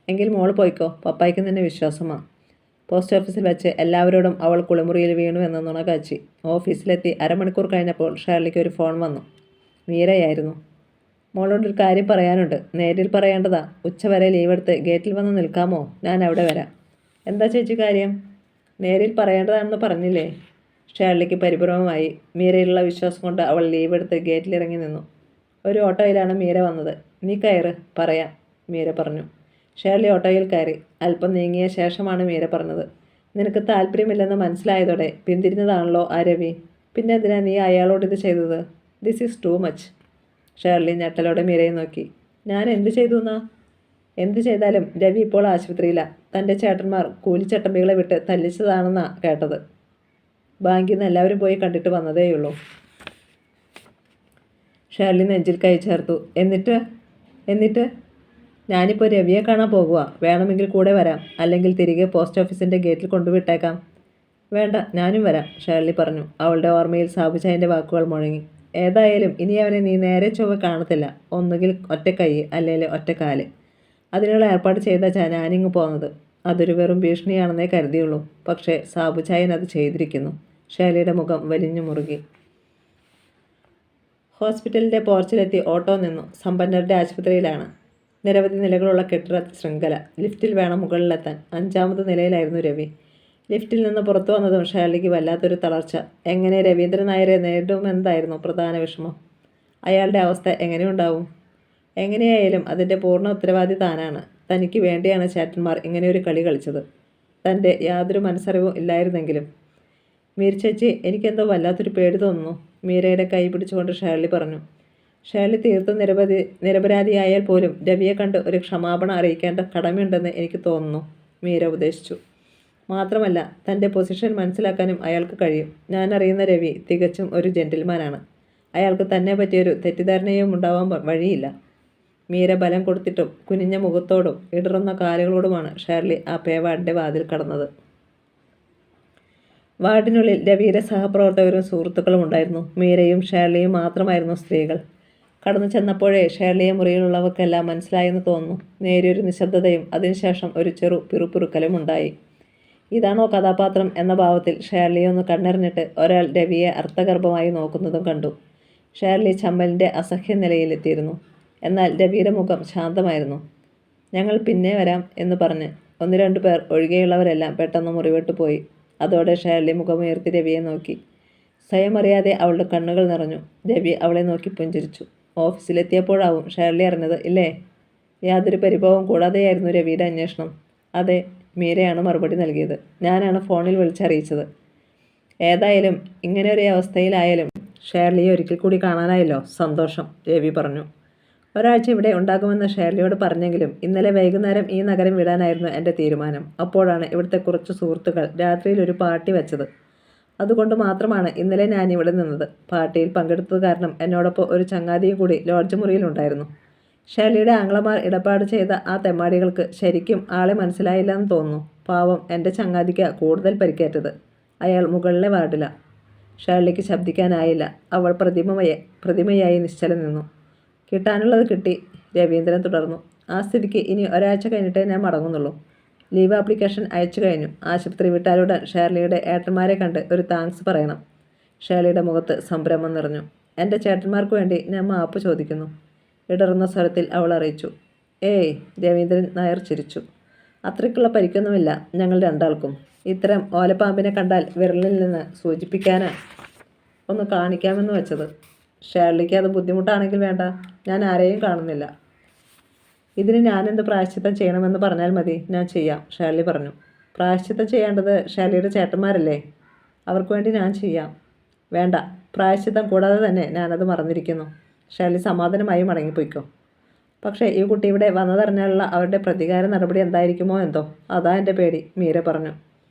എങ്കിൽ മോൾ പോയിക്കോ. പപ്പായ്ക്ക് നിന്നെ വിശ്വാസമാണ്. പോസ്റ്റ് ഓഫീസിൽ വെച്ച് എല്ലാവരോടും അവൾ കുളിമുറിയിൽ വീണു എന്ന നുണ കാച്ചി. ഓഫീസിലെത്തി അരമണിക്കൂർ കഴിഞ്ഞപ്പോൾ ഷേർലിക്ക് ഒരു ഫോൺ വന്നു. മീരയായിരുന്നു. മോളോടൊരു കാര്യം പറയാനുണ്ട്. നേരിൽ പറയേണ്ടതാ. ഉച്ചവരെ ലീവെടുത്ത് ഗേറ്റിൽ വന്ന് നിൽക്കാമോ? ഞാൻ അവിടെ വരാം. എന്താ ചേച്ചി കാര്യം? നേരിൽ പറയേണ്ടതാണെന്ന് പറഞ്ഞില്ലേ? ഷേർലിക്ക് പരിഭ്രമമായി. മീരയിലുള്ള വിശ്വാസം കൊണ്ട് അവൾ ലീവെടുത്ത് ഗേറ്റിലിറങ്ങി നിന്നു. ഒരു ഓട്ടോയിലാണ് മീര വന്നത്. നീ കയറ്, പറയാം, മീര പറഞ്ഞു. ഷേർലി ഓട്ടോയിൽ കയറി. അല്പം നീങ്ങിയ ശേഷമാണ് മീര പറഞ്ഞത്. നിനക്ക് താല്പര്യമില്ലെന്ന് മനസ്സിലായതോടെ പിന്തിരിഞ്ഞതാണല്ലോ ആ രവി. പിന്നെ എന്തിനാ നീ അയാളോട് ഇത് ചെയ്തത്? This is too much. Shirley ഞെട്ടലോടെ മീരയെ നോക്കി. ഞാൻ എന്ത് ചെയ്തു എന്നാ? എന്ത് ചെയ്താലും രവി ഇപ്പോൾ ആശുപത്രിയിലാണ്. തൻ്റെ ചേട്ടന്മാർ കൂലിച്ചട്ടമ്പികളെ വിട്ട് തല്ലിച്ചതാണെന്നാണ് കേട്ടത്. ബാങ്കിൽ നിന്ന് എല്ലാവരും പോയി കണ്ടിട്ട് വന്നതേയുള്ളൂ. ഷേർലി നെഞ്ചിൽ കൈ ചേർത്തു. എന്നിട്ട് ഞാനിപ്പോൾ രവിയെ കാണാൻ പോകുക. വേണമെങ്കിൽ കൂടെ വരാം. അല്ലെങ്കിൽ തിരികെ പോസ്റ്റ് ഓഫീസിൻ്റെ ഗേറ്റിൽ കൊണ്ടുവിട്ടേക്കാം. വേണ്ട, ഞാനും വരാം, ഷേർലി പറഞ്ഞു. അവളുടെ ഓർമ്മയിൽ സാബുചായൻ്റെ വാക്കുകൾ മുഴങ്ങി. ഏതായാലും ഇനി അവനെ നീ നേരെ ചൊവ്വ കാണത്തില്ല. ഒന്നുകിൽ ഒറ്റക്കൈ, അല്ലെങ്കിൽ ഒറ്റക്കാല്. അതിനുള്ള ഏർപ്പാട് ചെയ്താ ഞാനിങ്ങ് പോകുന്നത്. അതൊരു വെറും ഭീഷണിയാണെന്നേ കരുതിയുള്ളൂ. പക്ഷേ സാബുചായൻ അത് ചെയ്തിരിക്കുന്നു. ഷേർലിയുടെ മുഖം വലിഞ്ഞു മുറുകി. ഹോസ്പിറ്റലിൻ്റെ പോർച്ചിലെത്തി ഓട്ടോ നിന്നു. സമ്പന്നരുടെ ആശുപത്രിയിലാണ്. നിരവധി നിലകളുള്ള കെട്ടിട ശൃംഖല. ലിഫ്റ്റിൽ വേണം മുകളിലെത്താൻ. 5ാമത് നിലയിലായിരുന്നു രവി. ലിഫ്റ്റിൽ നിന്ന് പുറത്തു വന്നതും ഷേർലിക്ക് വല്ലാത്തൊരു തളർച്ച. എങ്ങനെ രവീന്ദ്രൻ നായരെ നേരിടുമെന്നായിരുന്നു പ്രധാന വിഷമം. അയാളുടെ അവസ്ഥ എങ്ങനെയുണ്ടാവും? എങ്ങനെയായാലും അതിൻ്റെ പൂർണ്ണ ഉത്തരവാദി താനാണ്. തനിക്ക് വേണ്ടിയാണ് ചേട്ടന്മാർ ഇങ്ങനെയൊരു കളി കളിച്ചത്. തൻ്റെ യാതൊരു മനസ്സറിവും ഇല്ലായിരുന്നെങ്കിലും. മീര ചേച്ചി, എനിക്കെന്തോ വല്ലാത്തൊരു പേടി തോന്നുന്നു, മീരയുടെ കൈ പിടിച്ചുകൊണ്ട് ഷേർലി പറഞ്ഞു. ഷേർലി തീർത്തും നിരപരാധിയായാൽ പോലും രവിയെ കണ്ട് ഒരു ക്ഷമാപണം അറിയിക്കേണ്ട കടമയുണ്ടെന്ന് എനിക്ക് തോന്നുന്നു, മീര ഉപദേശിച്ചു. മാത്രമല്ല, തൻ്റെ പൊസിഷൻ മനസ്സിലാക്കാനും അയാൾക്ക് കഴിയും. ഞാൻ അറിയുന്ന രവി തികച്ചും ഒരു ജെന്റിൽമാനാണ്. അയാൾക്ക് തന്നെ പറ്റിയൊരു തെറ്റിദ്ധാരണയും ഉണ്ടാവാൻ വഴിയില്ല. മീര ബലം കൊടുത്തിട്ടും കുനിഞ്ഞ മുഖത്തോടും ഇടറുന്ന കാലുകളോടുമാണ് ഷേർലി ആ പേവാർഡിൻ്റെ വാതിൽ കടന്നത്. വാർഡിനുള്ളിൽ രവിയുടെ സഹപ്രവർത്തകരും സുഹൃത്തുക്കളും ഉണ്ടായിരുന്നു. മീരയും ഷേർലിയും മാത്രമായിരുന്നു സ്ത്രീകൾ. കടന്നു ചെന്നപ്പോഴേ ഷേർലിയെ മുറിയിലുള്ളവർക്കെല്ലാം മനസ്സിലായെന്ന് തോന്നുന്നു. നേരിയൊരു നിശബ്ദതയും അതിനുശേഷം ഒരു ചെറു പിറുപിറുക്കലും ഉണ്ടായി. ഇതാണോ കഥാപാത്രം എന്ന ഭാവത്തിൽ ഷേർലിയെ ഒന്ന് കണ്ണെറിഞ്ഞിട്ട് ഒരാൾ രവിയെ അർത്ഥഗർഭമായി നോക്കുന്നതും കണ്ടു. ഷേർലി ചമ്മലിൻ്റെ അസഹ്യ നിലയിലെത്തിയിരുന്നു. എന്നാൽ രവിയുടെ മുഖം ശാന്തമായിരുന്നു. ഞങ്ങൾ പിന്നെ വരാം എന്ന് പറഞ്ഞ് 1-2 പേർ ഒഴികെയുള്ളവരെല്ലാം പെട്ടെന്ന് മുറിവിട്ട് പോയി. അതോടെ ഷേർലി മുഖമുയർത്തി രവിയെ നോക്കി. സ്വയം അറിയാതെ അവളുടെ കണ്ണുകൾ നിറഞ്ഞു. രവി അവളെ നോക്കി പുഞ്ചിരിച്ചു. ഓഫീസിലെത്തിയപ്പോഴാവും ഷേർലി അറിഞ്ഞത്, ഇല്ലേ? യാതൊരു പരിഭവവും കൂടാതെയായിരുന്നു രവിയുടെ അന്വേഷണം. അതെ, മീരയാണ് മറുപടി നൽകിയത്. ഞാനാണ് ഫോണിൽ വിളിച്ചറിയിച്ചത്. ഏതായാലും ഇങ്ങനെ ഒരു അവസ്ഥയിലായാലും ഷേർലിയെ ഒരിക്കൽ കൂടി കാണാനായല്ലോ. സന്തോഷം, രവി പറഞ്ഞു. ഒരാഴ്ച ഇവിടെ ഉണ്ടാകുമെന്ന് ഷേർലിയോട് പറഞ്ഞെങ്കിലും ഇന്നലെ വൈകുന്നേരം ഈ നഗരം വിടാനായിരുന്നു എൻ്റെ തീരുമാനം. അപ്പോഴാണ് ഇവിടുത്തെ കുറച്ച് സുഹൃത്തുക്കൾ രാത്രിയിൽ ഒരു പാർട്ടി വെച്ചത്. അതുകൊണ്ട് മാത്രമാണ് ഇന്നലെ ഞാൻ ഇവിടെ നിന്നത്. പാർട്ടിയിൽ പങ്കെടുത്തത് കാരണം എന്നോടൊപ്പം ഒരു ചങ്ങാതിയും കൂടി ലോഡ്ജ് മുറിയിലുണ്ടായിരുന്നു. ഷേർലിയുടെ ആംഗ്ലമാർ ഇടപാട് ചെയ്ത ആ തെമ്മാടികൾക്ക് ശരിക്കും ആളെ മനസ്സിലായില്ലെന്ന് തോന്നുന്നു. പാവം, എൻ്റെ ചങ്ങാതിക്ക് കൂടുതൽ പരിക്കേറ്റത്. അയാൾ മുകളിലെ വാർഡിലാണ്. ഷേർലിക്ക് ശബ്ദിക്കാനായില്ല. അവൾ പ്രതിമയായി നിശ്ചലം നിന്നു. കിട്ടാനുള്ളത് കിട്ടി, രവീന്ദ്രൻ തുടർന്നു. ആ സ്ഥിതിക്ക് ഇനി ഒരാഴ്ച കഴിഞ്ഞിട്ടേ ഞാൻ മടങ്ങുന്നുള്ളൂ. ലീവ് ആപ്ലിക്കേഷൻ അയച്ചു കഴിഞ്ഞു. ആശുപത്രി വിട്ടാലുടൻ ഷേർലിയുടെ ഏട്ടന്മാരെ കണ്ട് ഒരു താങ്ക്സ് പറയണം. ഷേർലിയുടെ മുഖത്ത് സംഭ്രമം നിറഞ്ഞു. എൻ്റെ ചേട്ടന്മാർക്ക് വേണ്ടി ഞാൻ മാപ്പ് ചോദിക്കുന്നു, ഇടറുന്ന സ്വരത്തിൽ അവൾ അറിയിച്ചു. ഏയ്, രവീന്ദ്രൻ നായർ ചിരിച്ചു. അത്രയ്ക്കുള്ള പരിക്കൊന്നുമില്ല ഞങ്ങൾ രണ്ടാൾക്കും. ഇത്തരം ഓലപ്പാമ്പിനെ കണ്ടാൽ വിരലിൽ നിന്ന് സൂചിപ്പിക്കാനാ ഒന്ന് കാണിക്കാമെന്ന് വെച്ചത്. ഷേർലിക്ക് അത് ബുദ്ധിമുട്ടാണെങ്കിൽ വേണ്ട, ഞാൻ ആരെയും കാണുന്നില്ല. ഇതിന് ഞാനെന്ത് പ്രായശ്ചിത്തം ചെയ്യണമെന്ന് പറഞ്ഞാൽ മതി, ഞാൻ ചെയ്യാം, ഷേർലി പറഞ്ഞു. പ്രായശ്ചിത്തം ചെയ്യേണ്ടത് ഷേർലിയുടെ ചേട്ടന്മാരല്ലേ? അവർക്ക് വേണ്ടി ഞാൻ ചെയ്യാം. വേണ്ട, പ്രായശ്ചിത്തം കൂടാതെ തന്നെ ഞാനത് മറന്നിരിക്കുന്നു. ഷേർലി സമാധാനമായി മടങ്ങിപ്പോയിക്കോ. പക്ഷേ ഈ കുട്ടി ഇവിടെ വന്നതറിഞ്ഞാലുള്ള അവരുടെ പ്രതികാര നടപടി എന്തായിരിക്കുമോ എന്തോ, അതാ എൻ്റെ പേടി, മീര പറഞ്ഞു.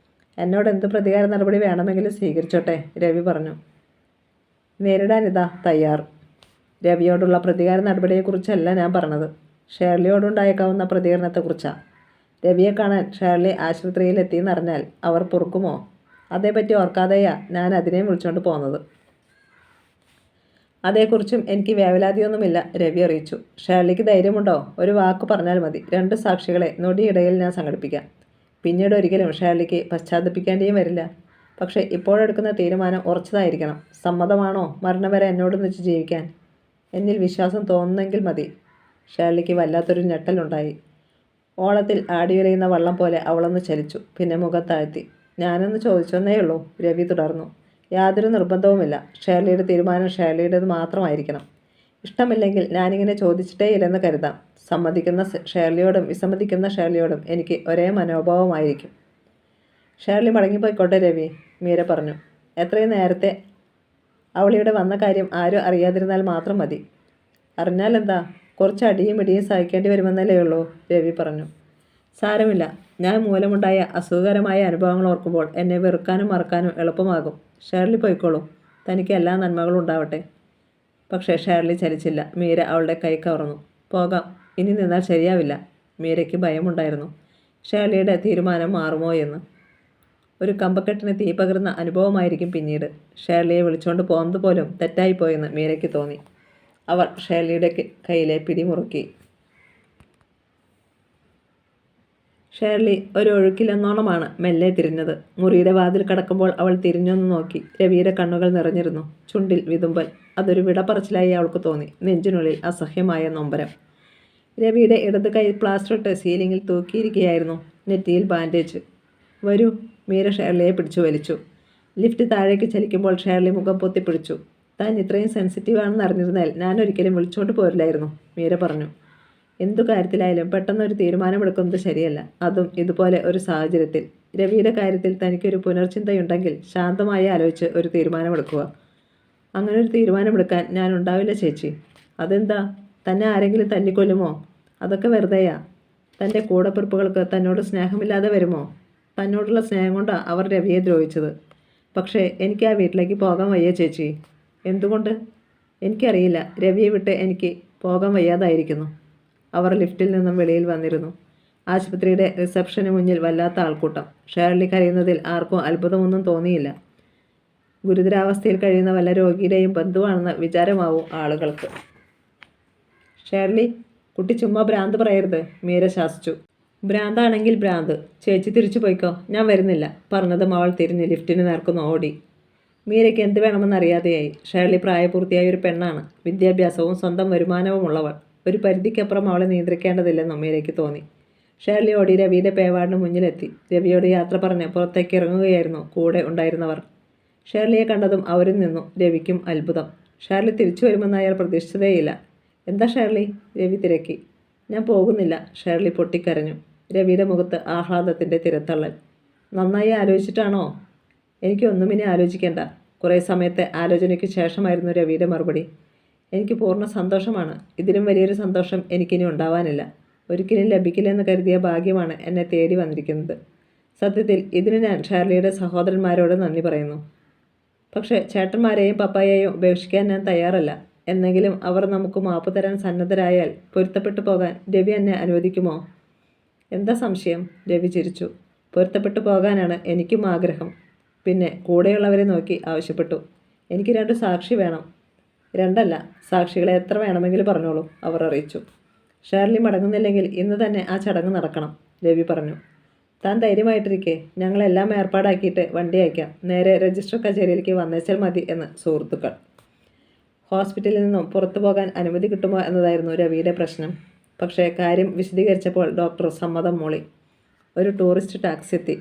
എന്നോട് എന്ത് പ്രതികാര നടപടി വേണമെങ്കിലും സ്വീകരിച്ചോട്ടെ, രവി പറഞ്ഞു. നേരിടാനിതാ തയ്യാർ. രവിയോടുള്ള പ്രതികാര നടപടിയെക്കുറിച്ചല്ല ഞാൻ പറഞ്ഞത്. ഷേർലിയോടുണ്ടായേക്കാവുന്ന പ്രതികരണത്തെക്കുറിച്ചാണ്. രവിയെ കാണാൻ ഷേർലി ആശുപത്രിയിലെത്തിയെന്നറിഞ്ഞാൽ അവർ പൊറുക്കുമോ? അതേപ്പറ്റി ഓർക്കാതെയാ ഞാൻ അതിനെയും വിളിച്ചുകൊണ്ട് പോകുന്നത്. അതേക്കുറിച്ചും എനിക്ക് വേവലാതിയൊന്നുമില്ല, രവി അറിയിച്ചു. ഷേർലിക്ക് ധൈര്യമുണ്ടോ? ഒരു വാക്ക് പറഞ്ഞാൽ മതി. 2 സാക്ഷികളെ നൊടിയിടയിൽ ഞാൻ സംഘടിപ്പിക്കാം. പിന്നീട് ഒരിക്കലും ഷേർലിക്ക് പശ്ചാത്തപിക്കേണ്ടിയും വരില്ല. പക്ഷേ ഇപ്പോഴെടുക്കുന്ന തീരുമാനം ഉറച്ചതായിരിക്കണം. സമ്മതമാണോ മരണം വരെ എന്നോടൊന്നിച്ച് ജീവിക്കാൻ? എന്നിൽ വിശ്വാസം തോന്നുന്നെങ്കിൽ മതി. ഷേർലിക്ക് വല്ലാത്തൊരു ഞെട്ടലുണ്ടായി. ഓളത്തിൽ ആടിയുലയുന്ന വള്ളം പോലെ അവളൊന്ന് ചലിച്ചു. പിന്നെ മുഖം താഴ്ത്തി. ഞാനൊന്ന് ചോദിച്ചെന്നേയുള്ളൂ, രവി തുടർന്നു. യാതൊരു നിർബന്ധവുമില്ല. ഷേർലിയുടെ തീരുമാനം ഷേർലിയുടേത് മാത്രമായിരിക്കണം. ഇഷ്ടമില്ലെങ്കിൽ ഞാനിങ്ങനെ ചോദിച്ചിട്ടേയില്ലെന്ന് കരുതാം. സമ്മതിക്കുന്ന ഷേർലിയോടും വിസമ്മതിക്കുന്ന ഷേർലിയോടും എനിക്ക് ഒരേ മനോഭാവമായിരിക്കും. ഷേർലി മടങ്ങിപ്പോയിക്കോട്ടെ രവി, മീര പറഞ്ഞു. എത്രയും നേരത്തെ അവളിവിടെ വന്ന കാര്യം ആരും അറിയാതിരുന്നാൽ മാത്രം മതി. അറിഞ്ഞാൽ എന്താ? കുറച്ച് അടിയും ഇടിയും സഹിക്കേണ്ടി വരുമെന്നല്ലേ ഉള്ളൂ, രവി പറഞ്ഞു. സാരമില്ല. ഞാൻ മൂലമുണ്ടായ അസുഖകരമായ അനുഭവങ്ങൾ ഓർക്കുമ്പോൾ എന്നെ വെറുക്കാനും മറക്കാനും എളുപ്പമാകും. ഷേർലി പോയിക്കോളൂ. തനിക്ക് എല്ലാ നന്മകളും ഉണ്ടാവട്ടെ. പക്ഷേ ഷേർലി ചലിച്ചില്ല. മീര അവളുടെ കൈ കവർന്നു. പോകാം. ഇനി നിന്നാൽ ശരിയാവില്ല. മീരയ്ക്ക് ഭയമുണ്ടായിരുന്നു. ഷേർലിയുടെ തീരുമാനം മാറുമോ എന്ന്. ഒരു കമ്പക്കെട്ടിന് തീ പകർന്ന അനുഭവമായിരിക്കും പിന്നീട്. ഷേർലിയെ വിളിച്ചുകൊണ്ട് പോകുന്നത് പോലും തെറ്റായിപ്പോയെന്ന് മീരയ്ക്ക് തോന്നി. അവർ ഷേർലിയുടെ കയ്യിലെ പിടിമുറുക്കി. ഷേർലി ഒരു ഒഴുക്കിലെന്നോണമാണ് മെല്ലെ തിരിഞ്ഞത്. മുറിയുടെ വാതിൽ കടക്കുമ്പോൾ അവൾ തിരിഞ്ഞൊന്ന് നോക്കി. രവിയുടെ കണ്ണുകൾ നിറഞ്ഞിരുന്നു. ചുണ്ടിൽ വിതുമ്പൽ. അതൊരു വിടപറച്ചിലായി അവൾക്ക് തോന്നി. നെഞ്ചിനുള്ളിൽ അസഹ്യമായ നൊമ്പരം. രവിയുടെ ഇടത് കൈ പ്ലാസ്റ്ററിട്ട് സീലിങ്ങിൽ തൂക്കിയിരിക്കുകയായിരുന്നു. നെറ്റിയിൽ ബാൻഡേജ്. വരൂ, മീര ഷേർലിയെ പിടിച്ചു വലിച്ചു. ലിഫ്റ്റ് താഴേക്ക് ചലിക്കുമ്പോൾ ഷേർലി മുഖം പൊത്തിപ്പിടിച്ചു. താൻ ഇത്രയും സെൻസിറ്റീവാണെന്ന് അറിഞ്ഞിരുന്നാൽ ഞാൻ ഒരിക്കലും വിളിച്ചോണ്ട് പോരില്ലായിരുന്നു, മീര പറഞ്ഞു. എന്തു കാര്യത്തിലായാലും പെട്ടെന്നൊരു തീരുമാനമെടുക്കുന്നത് ശരിയല്ല, അതും ഇതുപോലെ ഒരു സാഹചര്യത്തിൽ. രവിയുടെ കാര്യത്തിൽ തനിക്കൊരു പുനർചിന്തയുണ്ടെങ്കിൽ ശാന്തമായി ആലോചിച്ച് ഒരു തീരുമാനമെടുക്കുക. അങ്ങനൊരു തീരുമാനമെടുക്കാൻ ഞാൻ ഉണ്ടാവില്ല ചേച്ചി. അതെന്താ? തന്നെ ആരെങ്കിലും തല്ലിക്കൊല്ലുമോ? അതൊക്കെ വെറുതെയാ. തൻ്റെ കൂടപ്പിറപ്പുകൾക്ക് തന്നോട് സ്നേഹമില്ലാതെ വരുമോ? തന്നോടുള്ള സ്നേഹം കൊണ്ടാണ് അവർ രവിയെ ദ്രോഹിച്ചത്. പക്ഷേ എനിക്ക് ആ വീട്ടിലേക്ക് പോകാൻ വയ്യ ചേച്ചി. എന്തുകൊണ്ട്? എനിക്കറിയില്ല. രവിയെ വിട്ട് എനിക്ക് പോകാൻ വയ്യാതായിരിക്കുന്നു. അവർ ലിഫ്റ്റിൽ നിന്നും വെളിയിൽ വന്നിരുന്നു. ആശുപത്രിയുടെ റിസപ്ഷന് മുന്നിൽ വല്ലാത്ത ആൾക്കൂട്ടം. ഷേർലി കരയുന്നതിൽ ആർക്കും അത്ഭുതമൊന്നും തോന്നിയില്ല. ഗുരുതരാവസ്ഥയിൽ കഴിയുന്ന വല്ല രോഗിയുടെയും ബന്ധുവാണെന്ന് വിചാരമാവും ആളുകൾക്ക്. ഷേർലി, കുട്ടി ചുമ്മാ ഭ്രാന്ത് പറയരുത്, മീര ശാസിച്ചു. ഭ്രാന്താണെങ്കിൽ ഭ്രാന്ത്. ചേച്ചി തിരിച്ചു പോയിക്കോ, ഞാൻ വരുന്നില്ല. പറഞ്ഞതും അവൾ തിരിഞ്ഞ് ലിഫ്റ്റിന് നേർക്കുന്നു ഓടി. മീരയ്ക്ക് എന്ത് വേണമെന്നറിയാതെയായി. ഷേർലി പ്രായപൂർത്തിയായ ഒരു പെണ്ണാണ്. വിദ്യാഭ്യാസവും സ്വന്തം വരുമാനവുമുള്ളവൾ. ഒരു പരിധിക്കപ്പുറം അവളെ നിയന്ത്രിക്കേണ്ടതില്ലെന്നും മീരയ്ക്ക് തോന്നി. ഷേർലി ഓടി രവിയുടെ പേവാടിന് മുന്നിലെത്തി. രവിയോട് യാത്ര പറഞ്ഞ് പുറത്തേക്ക് ഇറങ്ങുകയായിരുന്നു കൂടെ ഉണ്ടായിരുന്നവർ. ഷേർലിയെ കണ്ടതും അവരിൽ നിന്നു. രവിക്കും അത്ഭുതം. ഷേർലി തിരിച്ചു വരുമെന്ന് അയാൾ പ്രതീക്ഷിച്ചതേയില്ല. എന്താ ഷേർലി? രവി തിരക്കി. ഞാൻ പോകുന്നില്ല, ഷേർലി പൊട്ടിക്കരഞ്ഞു. രവിയുടെ മുഖത്ത് ആഹ്ലാദത്തിൻ്റെ തിരത്തള്ളൽ. നന്നായി ആലോചിച്ചിട്ടാണോ? എനിക്കൊന്നും ഇനി ആലോചിക്കേണ്ട. കുറേ സമയത്തെ ആലോചനയ്ക്ക് ശേഷമായിരുന്നു രവിയുടെ മറുപടി. എനിക്ക് പൂർണ്ണ സന്തോഷമാണ്. ഇതിലും വലിയൊരു സന്തോഷം എനിക്കിനി ഉണ്ടാവാനില്ല. ഒരിക്കലും ലഭിക്കില്ലെന്ന് കരുതിയ ഭാഗ്യമാണ് എന്നെ തേടി വന്നിരിക്കുന്നത്. സത്യത്തിൽ ഇതിന് ഞാൻ ഷേർലിയുടെ സഹോദരന്മാരോട് നന്ദി പറയുന്നു. പക്ഷേ ചേട്ടന്മാരെയും പപ്പായെയും ഉപേക്ഷിക്കാൻ ഞാൻ തയ്യാറല്ല. എന്നെങ്കിലും അവർ നമുക്ക് മാപ്പ് തരാൻ സന്നദ്ധരായാൽ പൊരുത്തപ്പെട്ടു പോകാൻ രവി എന്നെ അനുവദിക്കുമോ? എന്താ സംശയം? രവി ചിരിച്ചു. പൊരുത്തപ്പെട്ടു പോകാനാണ് എനിക്കും ആഗ്രഹം. പിന്നെ കൂടെയുള്ളവരെ നോക്കി ആവശ്യപ്പെട്ടു. എനിക്ക് 2 സാക്ഷി വേണം. 2 അല്ല, സാക്ഷികളെ എത്ര വേണമെങ്കിലും പറഞ്ഞോളൂ, അവർ അറിയിച്ചു. ഷേർലി മടങ്ങുന്നില്ലെങ്കിൽ ഇന്ന് തന്നെ ആ ചടങ്ങ് നടക്കണം, രവി പറഞ്ഞു. താൻ ധൈര്യമായിട്ടിരിക്കെ, ഞങ്ങളെല്ലാം ഏർപ്പാടാക്കിയിട്ട് വണ്ടി അയക്കാം. നേരെ രജിസ്റ്റർ കച്ചേരിയിലേക്ക് വന്നേച്ചാൽ മതി എന്ന് സുഹൃത്തുക്കൾ. ഹോസ്പിറ്റലിൽ നിന്നും പുറത്തു പോകാൻ അനുമതി കിട്ടുമോ എന്നതായിരുന്നു രവിയുടെ പ്രശ്നം. പക്ഷേ കാര്യം വിശദീകരിച്ചപ്പോൾ ഡോക്ടർ സമ്മതം മൂളി. ഒരു ടൂറിസ്റ്റ് ടാക്സി എത്തി.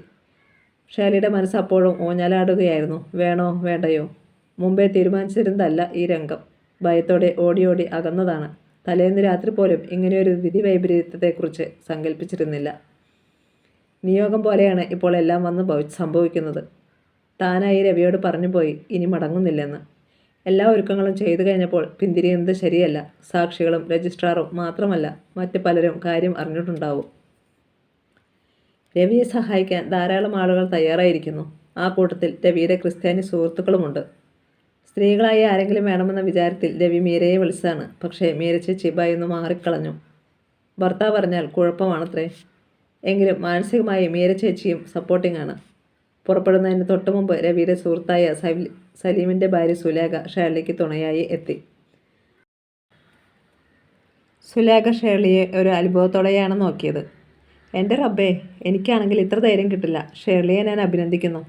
ഷേർലിയുടെ മനസ്സ് അപ്പോഴും ഊഞ്ഞാലാടുകയായിരുന്നു. വേണോ വേണ്ടയോ? മുമ്പേ തീരുമാനിച്ചിരുന്നതല്ല ഈ രംഗം. ഭയത്തോടെ ഓടി ഓടി അകന്നതാണ്. തലേന്ന് രാത്രി പോലും ഇങ്ങനെയൊരു വിധി വൈപരീത്യത്തെക്കുറിച്ച് സങ്കല്പിച്ചിരുന്നില്ല. നിയോഗം പോലെയാണ് ഇപ്പോൾ എല്ലാം വന്ന് സംഭവിക്കുന്നത്. താനായി രവിയോട് പറഞ്ഞു പോയി ഇനി മടങ്ങുന്നില്ലെന്ന്. എല്ലാ ഒരുക്കങ്ങളും ചെയ്തു കഴിഞ്ഞപ്പോൾ പിന്തിരിയുന്നത് ശരിയല്ല. സാക്ഷികളും രജിസ്ട്രാറും മാത്രമല്ല, മറ്റ് പലരും കാര്യം അറിഞ്ഞിട്ടുണ്ടാവും. രവിയെ സഹായിക്കാൻ ധാരാളം ആളുകൾ തയ്യാറായിരിക്കുന്നു. ആ കൂട്ടത്തിൽ രവിയുടെ ക്രിസ്ത്യാനി സുഹൃത്തുക്കളുമുണ്ട്. സ്ത്രീകളായി ആരെങ്കിലും വേണമെന്ന വിചാരത്തിൽ രവി മീരയെ വിളിച്ചതാണ്. പക്ഷേ മീര ചേച്ചി ഭയന്നു മാറിക്കളഞ്ഞു. ഭർത്താവ് പറഞ്ഞാൽ കുഴപ്പമാണത്രേ. എങ്കിലും മാനസികമായി മീര ചേച്ചിയും സപ്പോർട്ടിംഗ് ആണ്. പുറപ്പെടുന്നതിന് തൊട്ടു മുമ്പ് രവിയുടെ സുഹൃത്തായ സലീമിൻ്റെ ഭാര്യ സുലേഖ ഷേർലിക്ക് തുണയായി എത്തി. സുലേഖ ഷേർലിയെ ഒരു അത്ഭുതത്തോടെയാണ് നോക്കിയത്. എൻ്റെ റബ്ബേ, എനിക്കാണെങ്കിൽ ഇത്ര ധൈര്യം കിട്ടില്ല. ഷേർലിയെ ഞാൻ അഭിനന്ദിക്കുന്നു.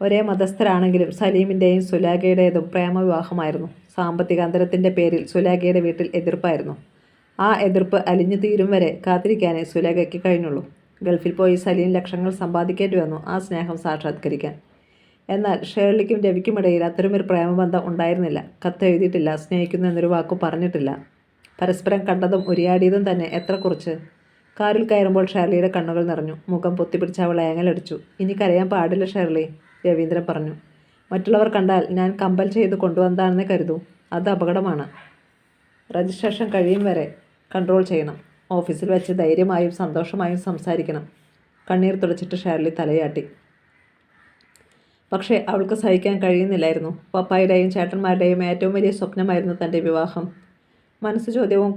ഒരേ മതസ്ഥരാണെങ്കിലും സലീമിൻ്റെയും സുലേഖയുടേതും പ്രേമവിവാഹമായിരുന്നു. സാമ്പത്തിക അന്തരത്തിൻ്റെ പേരിൽ സുലേഖയുടെ വീട്ടിൽ എതിർപ്പായിരുന്നു. ആ എതിർപ്പ് അലിഞ്ഞു തീരും വരെ കാത്തിരിക്കാനേ സുലേഖയ്ക്ക് കഴിഞ്ഞുള്ളൂ. ഗൾഫിൽ പോയി സലീം ലക്ഷങ്ങൾ സമ്പാദിക്കേണ്ടി വന്നു ആ സ്നേഹം സാക്ഷാത്കരിക്കാൻ. എന്നാൽ ഷേർലിക്കും രവിക്കുമിടയിൽ അത്തരമൊരു പ്രേമബന്ധം ഉണ്ടായിരുന്നില്ല. കത്തെഴുതിയിട്ടില്ല, സ്നേഹിക്കുന്നു എന്നൊരു വാക്കു പറഞ്ഞിട്ടില്ല. പരസ്പരം കണ്ടതും ഉരിയാടിയതും തന്നെ എത്ര കുറിച്ച്. കാറിൽ കയറുമ്പോൾ ഷേർലിയുടെ കണ്ണുകൾ നിറഞ്ഞു. മുഖം പൊത്തിപ്പിടിച്ച് അവൾ ഏങ്ങലടിച്ചു. ഇനി കരയാൻ പാടില്ല ഷേർലി, രവീന്ദ്രൻ പറഞ്ഞു. മറ്റുള്ളവർ കണ്ടാൽ ഞാൻ കമ്പൽ ചെയ്ത് കൊണ്ടുവന്നതാണെന്ന് കരുതൂ. അത് അപകടമാണ്. രജിസ്ട്രേഷൻ കഴിയും വരെ കൺട്രോൾ ചെയ്യണം. ഓഫീസിൽ വെച്ച് ധൈര്യമായും സന്തോഷമായും സംസാരിക്കണം. കണ്ണീർ തുടച്ചിട്ട് ഷേർലി തലയാട്ടി. പക്ഷേ അവൾക്ക് സഹിക്കാൻ കഴിയുന്നില്ലായിരുന്നു. പപ്പായുടെയും ചേട്ടന്മാരുടെയും ഏറ്റവും വലിയ സ്വപ്നമായിരുന്നു തൻ്റെ വിവാഹം. മനസ്സ് ചോദ്യവും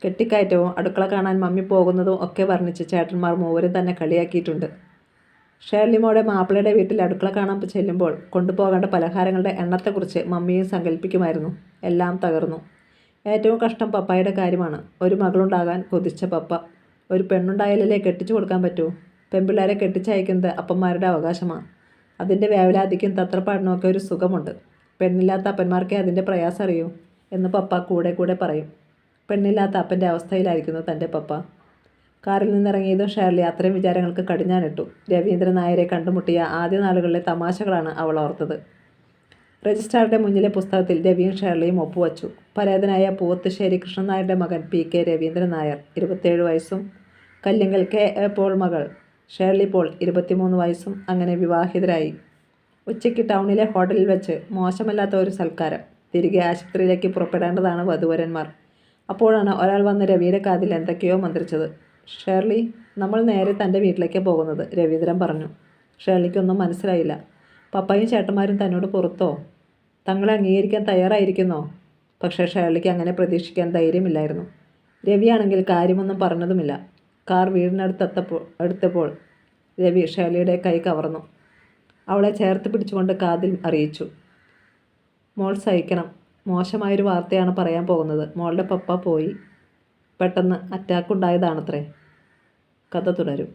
കെട്ടിക്കയറ്റവും അടുക്കള കാണാൻ മമ്മി പോകുന്നതും ഒക്കെ വർണ്ണിച്ച് ചേട്ടന്മാർ മൂവരും തന്നെ കളിയാക്കിയിട്ടുണ്ട്. ഷേർലി മോടെ മാപ്പിളയുടെ വീട്ടിൽ അടുക്കള കാണാൻ ചെല്ലുമ്പോൾ കൊണ്ടുപോകേണ്ട പലഹാരങ്ങളുടെ എണ്ണത്തെക്കുറിച്ച് മമ്മിയും സങ്കല്പിക്കുമായിരുന്നു. എല്ലാം തകർന്നു. ഏറ്റവും കഷ്ടം പപ്പായുടെ കാര്യമാണ്. ഒരു മകളുണ്ടാകാൻ കൊതിച്ച പപ്പ. ഒരു പെണ്ണുണ്ടായാലല്ലേ കെട്ടിച്ചു കൊടുക്കാൻ പറ്റൂ. പെൺപിള്ളേരെ കെട്ടിച്ചയക്കുന്നത് അപ്പന്മാരുടെ അവകാശമാണ്. അതിൻ്റെ വേവലാതിക്കും തത്രപ്പാടിനുമൊക്കെ ഒരു സുഖമുണ്ട്. പെണ്ണില്ലാത്ത അപ്പന്മാർക്കേ അതിൻ്റെ പ്രയാസം അറിയൂ എന്ന് പപ്പ കൂടെ കൂടെ പറയും. പെണ്ണില്ലാത്ത അപ്പൻ്റെ അവസ്ഥയിലായിരിക്കുന്നു തൻ്റെ പപ്പ. കാറിൽ നിന്നിറങ്ങിയതും ഷേർലി അത്തരം വിചാരങ്ങൾക്ക് കടിഞ്ഞാനിട്ടു. രവീന്ദ്രൻ നായരെ കണ്ടുമുട്ടിയ ആദ്യ നാളുകളിലെ തമാശകളാണ് അവൾ ഓർത്തത്. രജിസ്ട്രാറുടെ മുന്നിലെ പുസ്തകത്തിൽ രവിയും ഷേർലിയും ഒപ്പുവച്ചു. പരേതനായ പൂവത്തുശ്ശേരി കൃഷ്ണൻ നായരുടെ മകൻ PK രവീന്ദ്രൻ നായർ 27 വയസ്സും, കല്ലിങ്കൽ KA പോൾ മകൾ ഷേർലി പോൾ 23 വയസ്സും അങ്ങനെ വിവാഹിതരായി. ഉച്ചയ്ക്ക് ടൗണിലെ ഹോട്ടലിൽ വെച്ച് മോശമല്ലാത്ത ഒരു സൽക്കാരം. തിരികെ ആശുപത്രിയിലേക്ക് പുറപ്പെടേണ്ടതാണ് വധൂവരന്മാർ. അപ്പോഴാണ് ഒരാൾ വന്ന് രവിയുടെ കാതിൽ എന്തൊക്കെയോ മന്ത്രിച്ചത്. ഷേർലി, നമ്മൾ നേരെ തൻ്റെ വീട്ടിലേക്ക് പോകുന്നത്, രവീന്ദ്രൻ പറഞ്ഞു. ഷേർലിക്കൊന്നും മനസ്സിലായില്ല. പപ്പായും ചേട്ടന്മാരും തന്നോട് പുറത്തോ? തങ്ങളെ അംഗീകരിക്കാൻ തയ്യാറായിരിക്കുന്നോ? പക്ഷേ ഷേർലിക്ക് അങ്ങനെ പ്രതീക്ഷിക്കാൻ ധൈര്യമില്ലായിരുന്നു. രവിയാണെങ്കിൽ കാര്യമൊന്നും പറഞ്ഞതുമില്ല. കാർ വീടിനടുത്തപ്പോൾ രവി ഷേർലിയുടെ കൈ കവർന്നു. അവളെ ചേർത്ത് പിടിച്ചുകൊണ്ട് കാതിൽ അറിയിച്ചു. മോൾ സഹിക്കണം. മോശമായൊരു വാർത്തയാണ് പറയാൻ പോകുന്നത്. മോളുടെ പപ്പ പോയി. പെട്ടെന്ന് അറ്റാക്കുണ്ടായതാണത്രേ. കഥ തുടരും.